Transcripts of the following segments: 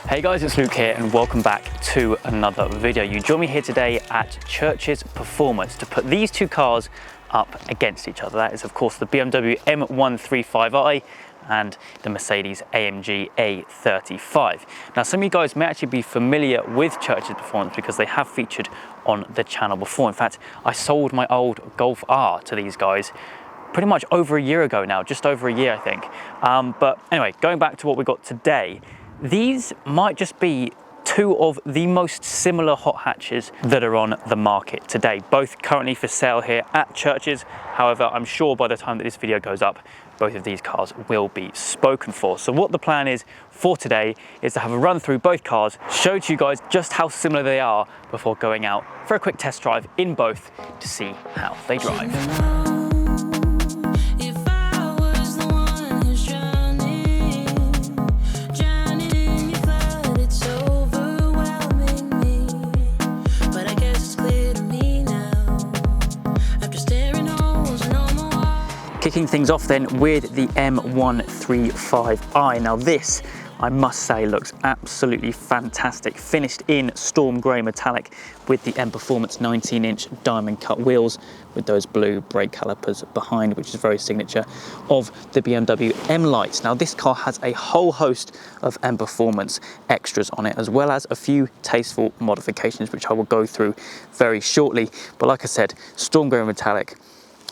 Hey guys, it's Luke here and welcome back to another video. You join me here today at Church's Performance to put these two cars up against each other. That is of course the BMW M135i and the Mercedes AMG A35. Now some of you guys may actually be familiar with Church's Performance because they have featured on the channel before. In fact, I sold my old Golf R to these guys pretty much over a year ago now, just over a year I think. But anyway, going back to what we got today, these might just be two of the most similar hot hatches that are on the market today, both currently for sale here at Church's. However, I'm sure by the time that this video goes up, both of these cars will be spoken for. So what the plan is for today is to have a run through both cars, show to you guys just how similar they are before going out for a quick test drive in both to see how they drive. Kicking things off then with the M135i. Now this, I must say, looks absolutely fantastic. Finished in storm grey metallic with the M Performance 19-inch diamond cut wheels with those blue brake calipers behind, which is very signature of the BMW M lights. Now this car has a whole host of M Performance extras on it, as well as a few tasteful modifications, which I will go through very shortly. But like I said, storm grey metallic.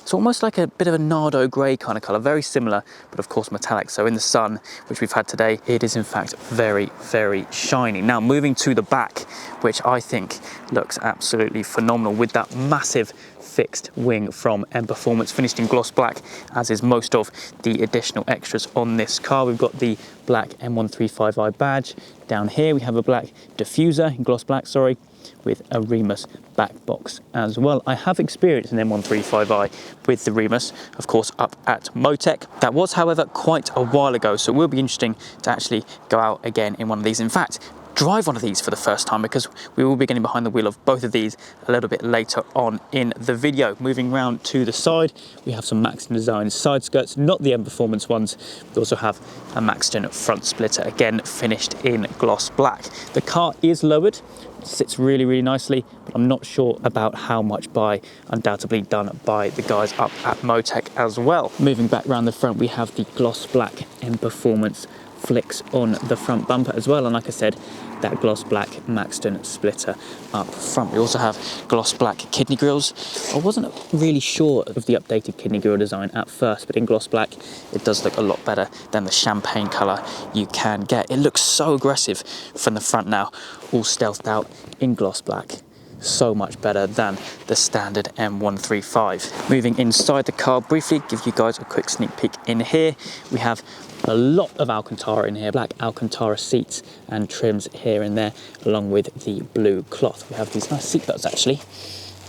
It's almost like a bit of a Nardo grey kind of colour, very similar, but of course metallic. So in the sun, which we've had today, it is in fact very, very shiny. Now moving to the back, which I think looks absolutely phenomenal with that massive fixed wing from M Performance, finished in gloss black, as is most of the additional extras on this car. We've got the black M135i badge. Down here we have a black diffuser in gloss black, sorry, with a Remus back box as well. I have experienced an M135i with the Remus, of course, up at Motec. That was, however, quite a while ago, so it will be interesting to actually go out again in one of these. In fact, drive one of these for the first time, because we will be getting behind the wheel of both of these a little bit later on in the video. Moving round to the side, we have some Maxton design side skirts, not the M Performance ones. We also have a Maxton front splitter, again finished in gloss black. The car is lowered, sits really, really nicely, but I'm not sure about how much by, undoubtedly done by the guys up at Motec as well. Moving back around the front, we have the gloss black M Performance flicks on the front bumper as well, and like I said, that gloss black Maxton splitter up front. We also have gloss black kidney grills. I wasn't really sure of the updated kidney grill design at first, but in gloss black it does look a lot better than the champagne colour you can get. It looks so aggressive from the front now, all stealthed out in gloss black. So much better than the standard M135. Moving inside the car briefly, give you guys a quick sneak peek in here. We have a lot of Alcantara in here, black Alcantara seats and trims here and there, along with the blue cloth. We have these nice seat belts actually,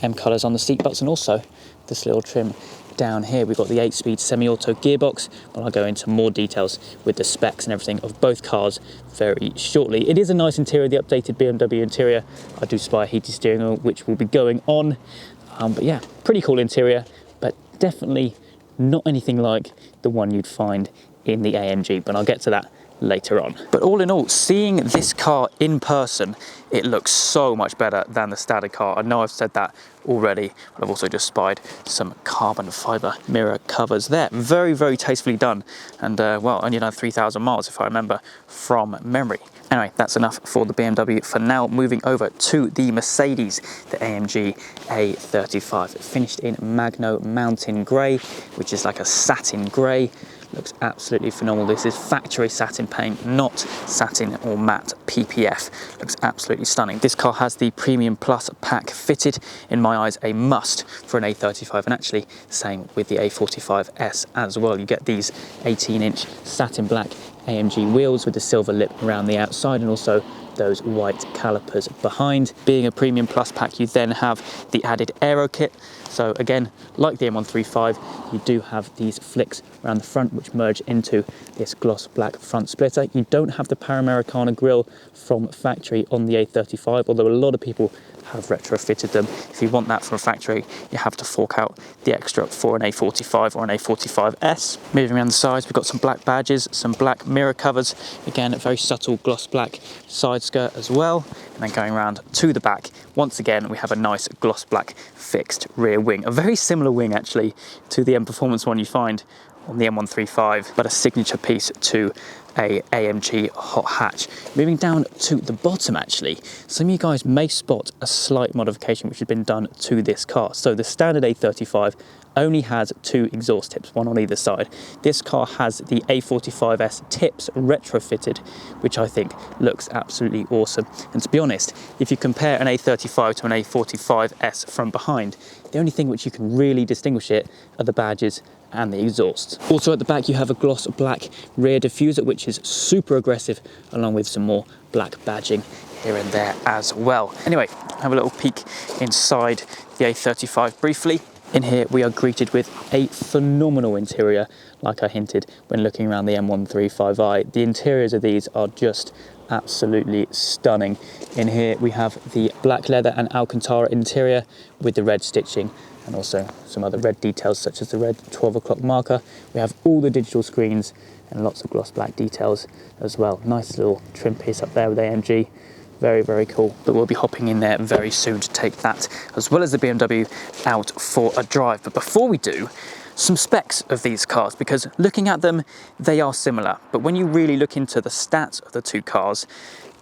M colours on the seat belts, and also this little trim down here. We've got the 8-speed semi-auto gearbox, but I'll go into more details with the specs and everything of both cars very shortly. It is a nice interior, the updated BMW interior. I do spy a heated steering wheel, which will be going on. But yeah, pretty cool interior, but definitely not anything like the one you'd find in the AMG, but I'll get to that later on. But all in all, seeing this car in person, it looks so much better than the standard car. I know I've said that already, but I've also just spied some carbon fiber mirror covers there. Very, very tastefully done, and well, only done 3,000 miles if I remember from memory. Anyway, that's enough for the BMW for now. Moving over to the Mercedes, the AMG A35, finished in Magno Mountain Grey, which is like a satin grey. Looks absolutely phenomenal. This is factory satin paint, not satin or matte PPF. Looks absolutely stunning. This car has the Premium Plus pack fitted. In my eyes, a must for an A35, and actually same with the A45S as well. You get these 18-inch satin black AMG wheels with the silver lip around the outside, and also those white calipers behind. Being a premium plus pack, you then have the added aero kit. So again, like the M135, you do have these flicks around the front which merge into this gloss black front splitter. You don't have the Panamericana grille from factory on the A35, although a lot of people have retrofitted them. If you want that from a factory, you have to fork out the extra for an A45 or an A45S. Moving around the sides, we've got some black badges, some black mirror covers, again a very subtle gloss black side skirt as well. And then going around to the back, once again we have a nice gloss black fixed rear wing, a very similar wing actually to the M Performance one you find on the M135, but a signature piece to a AMG hot hatch. Moving down to the bottom actually, some of you guys may spot a slight modification which has been done to this car. So the standard A35 only has 2 exhaust tips, one on either side. This car has the A45S tips retrofitted, which I think looks absolutely awesome. And to be honest, if you compare an A35 to an A45S from behind, the only thing which you can really distinguish it are the badges and the exhaust. Also at the back you have a gloss black rear diffuser which is super aggressive, along with some more black badging here and there as well. Anyway, have a little peek inside the A35 briefly. In here we are greeted with a phenomenal interior, like I hinted when looking around the M135i. The interiors of these are just absolutely stunning. In here we have the black leather and Alcantara interior with the red stitching, and also some other red details such as the red 12 o'clock marker. We have all the digital screens and lots of gloss black details as well. Nice little trim piece up there with AMG. Very, very cool. But we'll be hopping in there very soon to take that, as well as the BMW, out for a drive. But before we do, some specs of these cars, because looking at them, they are similar. But when you really look into the stats of the two cars,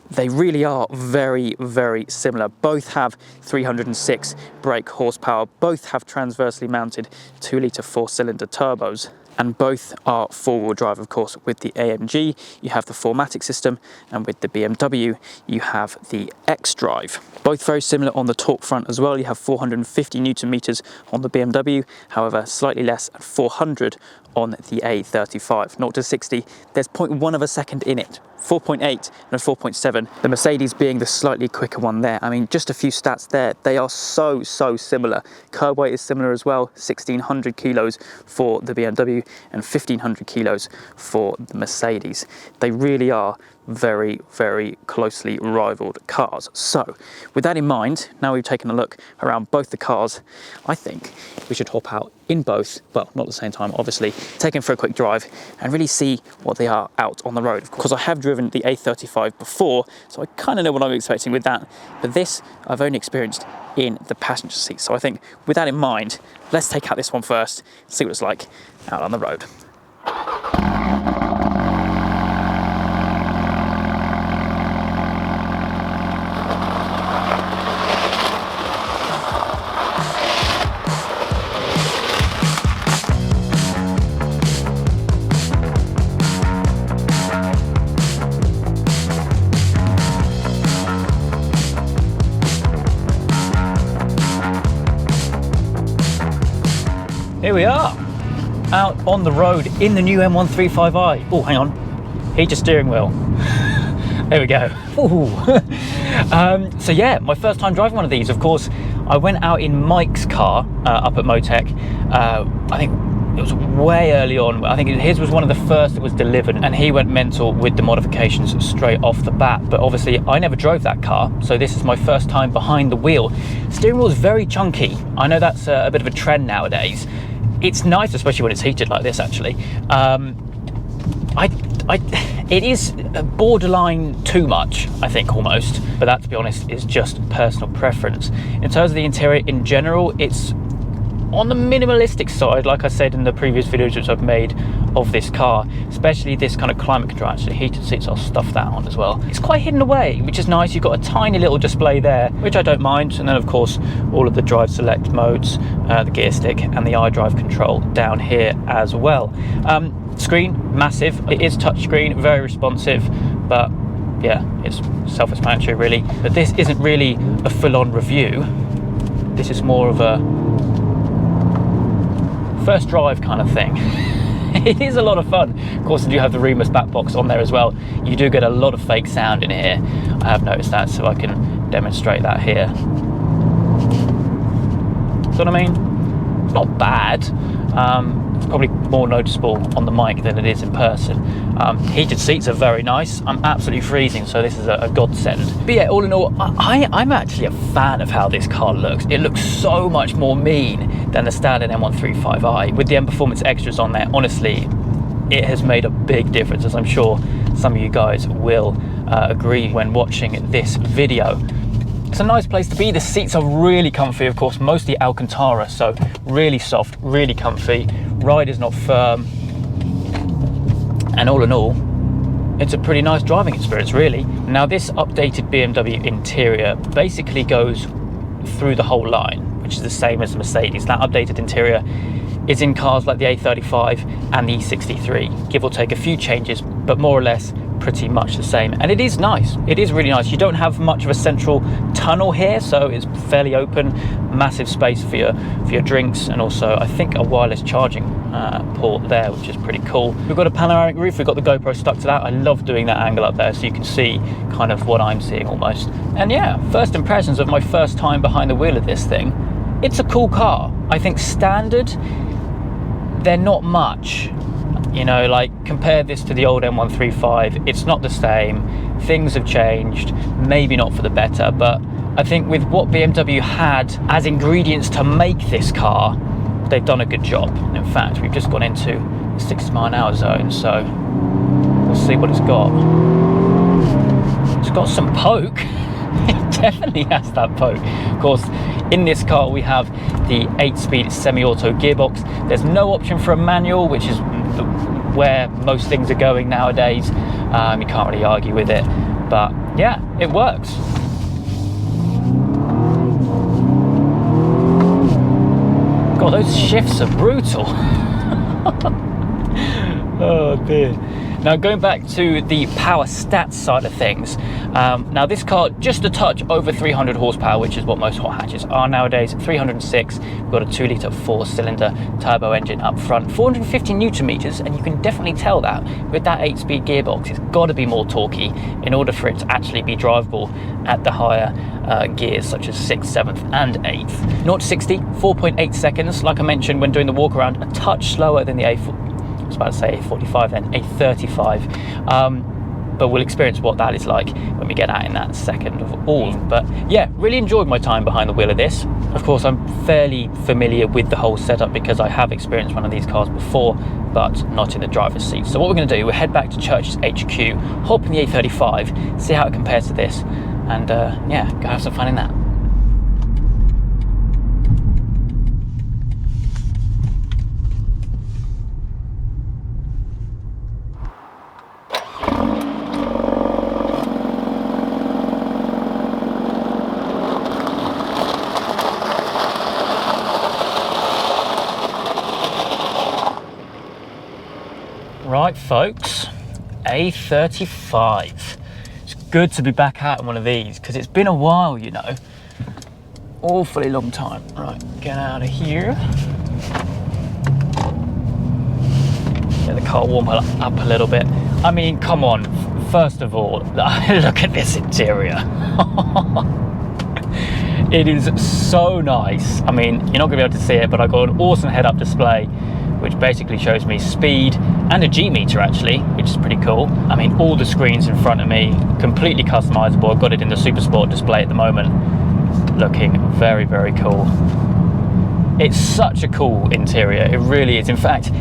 they really are very, very similar. Both have 306 brake horsepower, both have transversely mounted 2-litre 4-cylinder turbos, and both are four-wheel drive, of course. With the AMG, you have the 4MATIC system, and with the BMW, you have the xDrive. Both very similar on the torque front as well. You have 450 Newton meters on the BMW, however, slightly less at 400 on the A35. 0 to 60, there's 0.1 of a second in it. 4.8 and a 4.7, the Mercedes being the slightly quicker one there. I mean, just a few stats there. They are so similar. Curb weight is similar as well, 1,600 kilos for the BMW and 1,500 kilos for the Mercedes. They really are very, very closely rivaled cars. So with that in mind, now we've taken a look around both the cars, I think we should hop out in both, well, not at the same time, obviously, take them for a quick drive and really see what they are out on the road. Of course, I have driven the A35 before, so I kind of know what I'm expecting with that, but this I've only experienced in the passenger seat. So I think with that in mind, let's take out this one first, see what it's like out on the road. Here we are, out on the road in the new M135i. Oh, hang on, heated steering wheel. There we go. So yeah, my first time driving one of these. Of course, I went out in Mike's car up at Motec. I think it was way early on. I think his was one of the first that was delivered, and he went mental with the modifications straight off the bat. But obviously I never drove that car, so this is my first time behind the wheel. Steering wheel is very chunky. I know that's a bit of a trend nowadays. It's nice, especially when it's heated like this, actually. It is borderline too much, I think, almost. But that, to be honest, is just personal preference. In terms of the interior in general, it's on the minimalistic side, like I said in the previous videos which I've made of this car, especially this kind of climate control. Actually, heated seats, I'll stuff that on as well. It's quite hidden away, which is nice. You've got a tiny little display there, which I don't mind. And then, of course, all of the drive select modes, the gear stick and the iDrive control down here as well. Screen, massive. It is touchscreen, very responsive, but yeah, it's self-explanatory really. But this isn't really a full-on review. This is more of a first drive kind of thing. it is a lot of fun. Of course, you do have the Remus back box on there as well. You do get a lot of fake sound in here. I have noticed that, so I can demonstrate that here. See what I mean? It's not bad. It's probably more noticeable on the mic than it is in person. Heated seats are very nice. I'm absolutely freezing, so this is a godsend. But yeah, all in all, I'm actually a fan of how this car looks. It looks so much more mean than the standard M135i. With the M Performance extras on there, honestly, it has made a big difference, as I'm sure some of you guys will agree when watching this video. It's a nice place to be. The seats are really comfy, of course, mostly Alcantara, so really soft, really comfy. Ride is not firm. And all in all, it's a pretty nice driving experience, really. Now, this updated BMW interior basically goes through the whole line, which is the same as the Mercedes. That updated interior is in cars like the A35 and the E63, give or take a few changes, but more or less pretty much the same. And it is nice. It is really nice. You don't have much of a central tunnel here, so it's fairly open, massive space for your drinks, and also I think a wireless charging port there, which is pretty cool. We've got a panoramic roof. We've got the GoPro stuck to that. I love doing that angle up there so you can see kind of what I'm seeing almost. And yeah, first impressions of my first time behind the wheel of this thing. It's a cool car. I think standard, they're not much. You know, like, compare this to the old M135, it's not the same. Things have changed, maybe not for the better, but I think with what BMW had as ingredients to make this car, they've done a good job. In fact, we've just gone into the 60-mile-an-hour zone, so we'll see what it's got. It's got some poke. It definitely has that poke. Of course, in this car we have the 8-speed semi-auto gearbox. There's no option for a manual, which is where most things are going nowadays. You can't really argue with it, but yeah, it works. God, those shifts are brutal. Oh dear. Now, going back to the power stats side of things, now this car just a touch over 300 horsepower, which is what most hot hatches are nowadays. 306. We've got a 2-litre 4-cylinder turbo engine up front, 450 newton meters, and you can definitely tell that with that 8-speed gearbox. It's got to be more torquey in order for it to actually be drivable at the higher gears, such as 6th, 7th, and 8th. 0 to 60, 4.8 seconds. Like I mentioned when doing the walk around, a touch slower than the I was about to say A45 then, A35. But we'll experience what that is like when we get out in that second of all. But yeah, really enjoyed my time behind the wheel of this. Of course, I'm fairly familiar with the whole setup because I have experienced one of these cars before, but not in the driver's seat. So what we're going to do, we'll head back to Church's HQ, hop in the A35, see how it compares to this, and yeah, go have some fun in that. Right, folks, A35. It's good to be back out in one of these because it's been a while, you know. Awfully long time. Right, get out of here. Get the car warm up a little bit. I mean, come on. First of all, look at this interior. It is so nice. I mean, you're not going to be able to see it, but I've got an awesome head-up display, which basically shows me speed and a G meter actually, which is pretty cool. I mean, all the screens in front of me, completely customizable. I've got it in the Super Sport display at the moment, looking very, very cool. It's such a cool interior, it really is. In fact,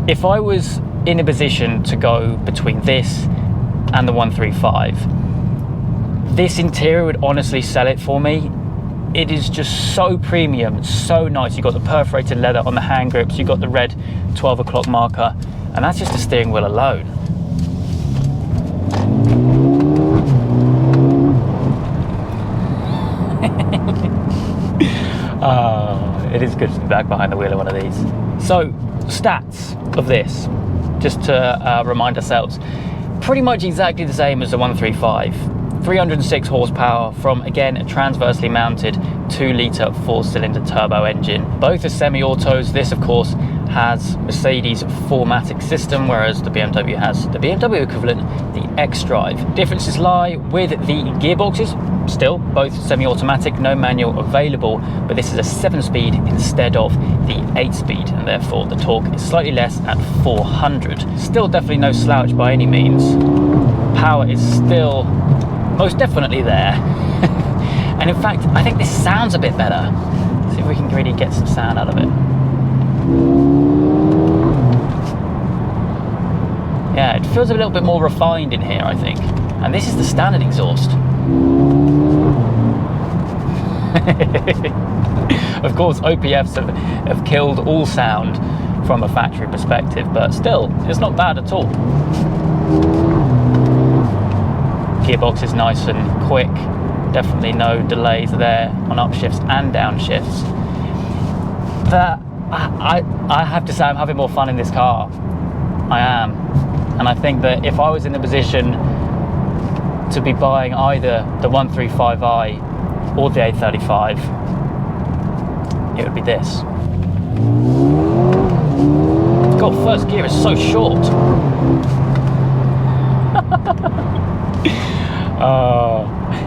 if I was in a position to go between this and the 135, this interior would honestly sell it for me. It is just so premium, so nice. You've got the perforated leather on the hand grips, you've got the red 12 o'clock marker, and that's just the steering wheel alone. It is good to be back behind the wheel of one of these. So, stats of this, just to remind ourselves, pretty much exactly the same as the 135. 306 horsepower from, again, a transversely mounted 2-litre 4-cylinder turbo engine. Both are semi-autos. This, of course, has Mercedes 4MATIC system, whereas the BMW has the BMW equivalent, the xDrive. Differences lie with the gearboxes, still both semi-automatic, no manual available, but this is a 7-speed instead of the 8-speed, and therefore the torque is slightly less at 400. Still definitely no slouch by any means. Power is still most definitely there. And in fact, I think this sounds a bit better. Let's see if we can really get some sound out of it. Yeah, it feels a little bit more refined in here, I think. And this is the standard exhaust. Of course, OPFs have killed all sound from a factory perspective, but still, it's not bad at all. Gearbox is nice and quick. Definitely no delays there on upshifts and downshifts. But I have to say I'm having more fun in this car. I am. And I think that if I was in the position to be buying either the 135i or the A35, it would be this. God, first gear is so short.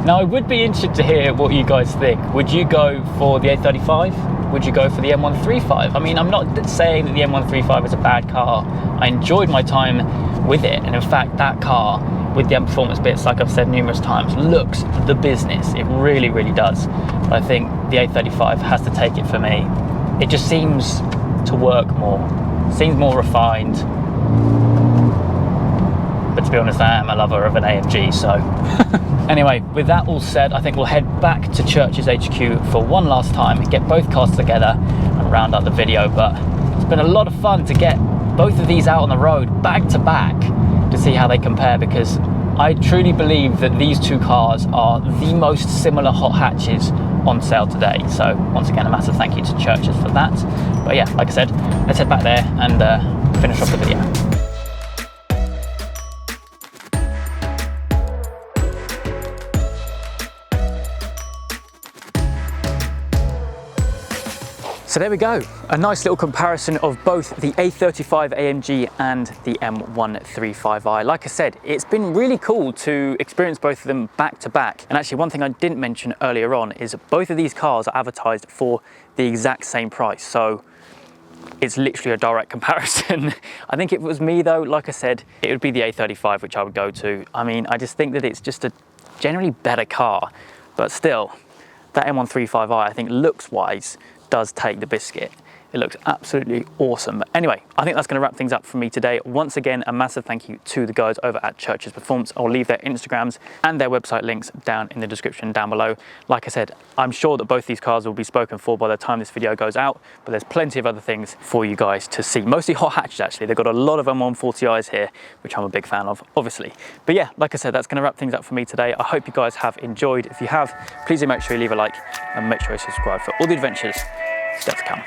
Now I would be interested to hear what you guys think. Would you go for the A35? Would you go for the M135? I mean, I'm not saying that the M135 is a bad car. I enjoyed my time with it, and in fact that car with the M performance bits, like I've said numerous times, looks the business. It really, really does. But I think the A35 has to take it for me. It just seems to work more, seems more refined. But to be honest, I am a lover of an AMG, so. Anyway, with that all said, I think we'll head back to Church's HQ for one last time, get both cars together and round up the video. But it's been a lot of fun to get both of these out on the road back to back to see how they compare, because I truly believe that these two cars are the most similar hot hatches on sale today. So once again, a massive thank you to Church's for that. But yeah, like I said, let's head back there and finish off the video. So there we go, a nice little comparison of both the A35 AMG and the M135i. Like I said, it's been really cool to experience both of them back to back. And actually one thing I didn't mention earlier on is both of these cars are advertised for the exact same price. So it's literally a direct comparison. I think if it was me though, like I said, it would be the A35 which I would go to. I mean, I just think that it's just a generally better car, but still, that M135i, I think looks wise, does take the biscuit. It looks absolutely awesome. But anyway, I think that's going to wrap things up for me today. Once again, a massive thank you to the guys over at Church's Performance. I'll leave their Instagrams and their website links down in the description down below. Like I said, I'm sure that both these cars will be spoken for by the time this video goes out, but there's plenty of other things for you guys to see. Mostly hot hatches actually. They've got a lot of M140i's here, which I'm a big fan of, obviously. But yeah, like I said, that's going to wrap things up for me today. I hope you guys have enjoyed. If you have, please do make sure you leave a like and make sure you subscribe for all the adventures still to come.